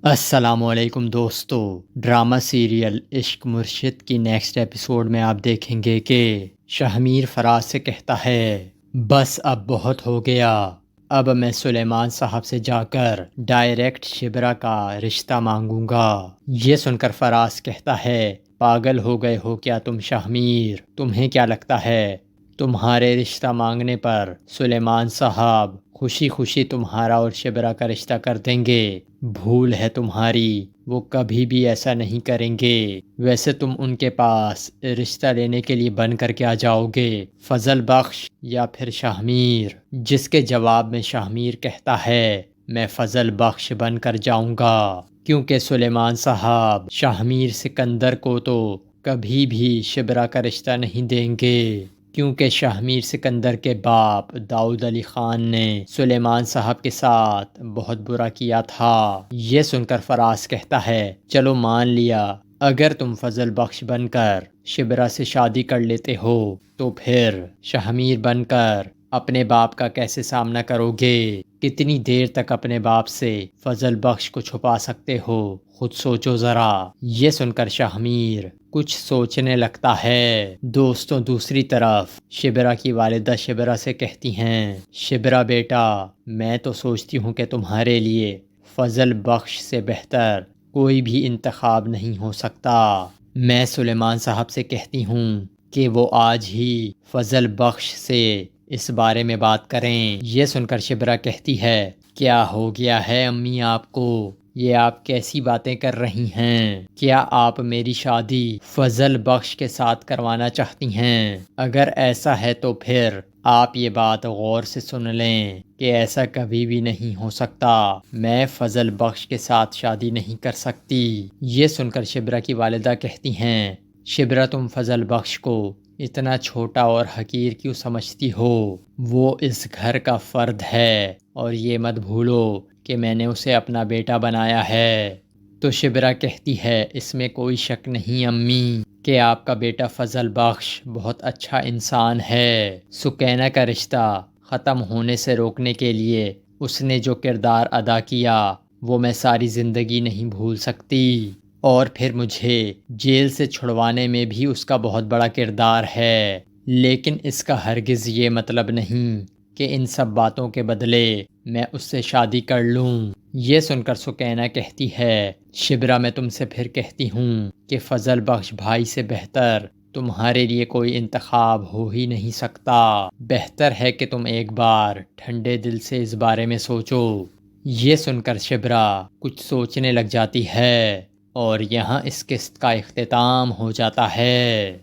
السلام علیکم دوستو، ڈرامہ سیریل عشق مرشد کی نیکسٹ ایپیسوڈ میں آپ دیکھیں گے کہ شہمیر فراز سے کہتا ہے بس اب بہت ہو گیا، اب میں سلیمان صاحب سے جا کر ڈائریکٹ شبرا کا رشتہ مانگوں گا۔ یہ سن کر فراز کہتا ہے پاگل ہو گئے ہو کیا تم شہمیر؟ تمہیں کیا لگتا ہے تمہارے رشتہ مانگنے پر سلیمان صاحب خوشی خوشی تمہارا اور شبرا کا رشتہ کر دیں گے؟ بھول ہے تمہاری، وہ کبھی بھی ایسا نہیں کریں گے۔ ویسے تم ان کے پاس رشتہ لینے کے لیے بن کر کے آ جاؤ گے، فضل بخش یا پھر شہمیر؟ جس کے جواب میں شہمیر کہتا ہے میں فضل بخش بن کر جاؤں گا، کیونکہ سلیمان صاحب شہمیر سکندر کو تو کبھی بھی شبرا کا رشتہ نہیں دیں گے، کیونکہ شہمیر سکندر کے باپ داؤد علی خان نے سلیمان صاحب کے ساتھ بہت برا کیا تھا۔ یہ سن کر فراز کہتا ہے چلو مان لیا، اگر تم فضل بخش بن کر شبرا سے شادی کر لیتے ہو تو پھر شہمیر بن کر اپنے باپ کا کیسے سامنا کرو گے؟ کتنی دیر تک اپنے باپ سے فضل بخش کو چھپا سکتے ہو؟ خود سوچو ذرا۔ یہ سن کر شہمیر کچھ سوچنے لگتا ہے۔ دوستوں دوسری طرف شبرا کی والدہ شبرا سے کہتی ہیں شبرا بیٹا، میں تو سوچتی ہوں کہ تمہارے لیے فضل بخش سے بہتر کوئی بھی انتخاب نہیں ہو سکتا۔ میں سلیمان صاحب سے کہتی ہوں کہ وہ آج ہی فضل بخش سے اس بارے میں بات کریں۔ یہ سن کر شبرا کہتی ہے کیا ہو گیا ہے امی آپ کو؟ یہ آپ کیسی باتیں کر رہی ہیں؟ کیا آپ میری شادی فضل بخش کے ساتھ کروانا چاہتی ہیں؟ اگر ایسا ہے تو پھر آپ یہ بات غور سے سن لیں کہ ایسا کبھی بھی نہیں ہو سکتا، میں فضل بخش کے ساتھ شادی نہیں کر سکتی۔ یہ سن کر شبرا کی والدہ کہتی ہیں شبرا تم فضل بخش کو اتنا چھوٹا اور حقیر کیوں سمجھتی ہو؟ وہ اس گھر کا فرد ہے اور یہ مت بھولو کہ میں نے اسے اپنا بیٹا بنایا ہے۔ تو شبرا کہتی ہے اس میں کوئی شک نہیں امی کہ آپ کا بیٹا فضل بخش بہت اچھا انسان ہے۔ سکینہ کا رشتہ ختم ہونے سے روکنے کے لیے اس نے جو کردار ادا کیا وہ میں ساری زندگی نہیں بھول سکتی، اور پھر مجھے جیل سے چھڑوانے میں بھی اس کا بہت بڑا کردار ہے، لیکن اس کا ہرگز یہ مطلب نہیں کہ ان سب باتوں کے بدلے میں اس سے شادی کر لوں۔ یہ سن کر سکینہ کہتی ہے شبرا میں تم سے پھر کہتی ہوں کہ فضل بخش بھائی سے بہتر تمہارے لیے کوئی انتخاب ہو ہی نہیں سکتا۔ بہتر ہے کہ تم ایک بار ٹھنڈے دل سے اس بارے میں سوچو۔ یہ سن کر شبرا کچھ سوچنے لگ جاتی ہے اور یہاں اس قسط کا اختتام ہو جاتا ہے۔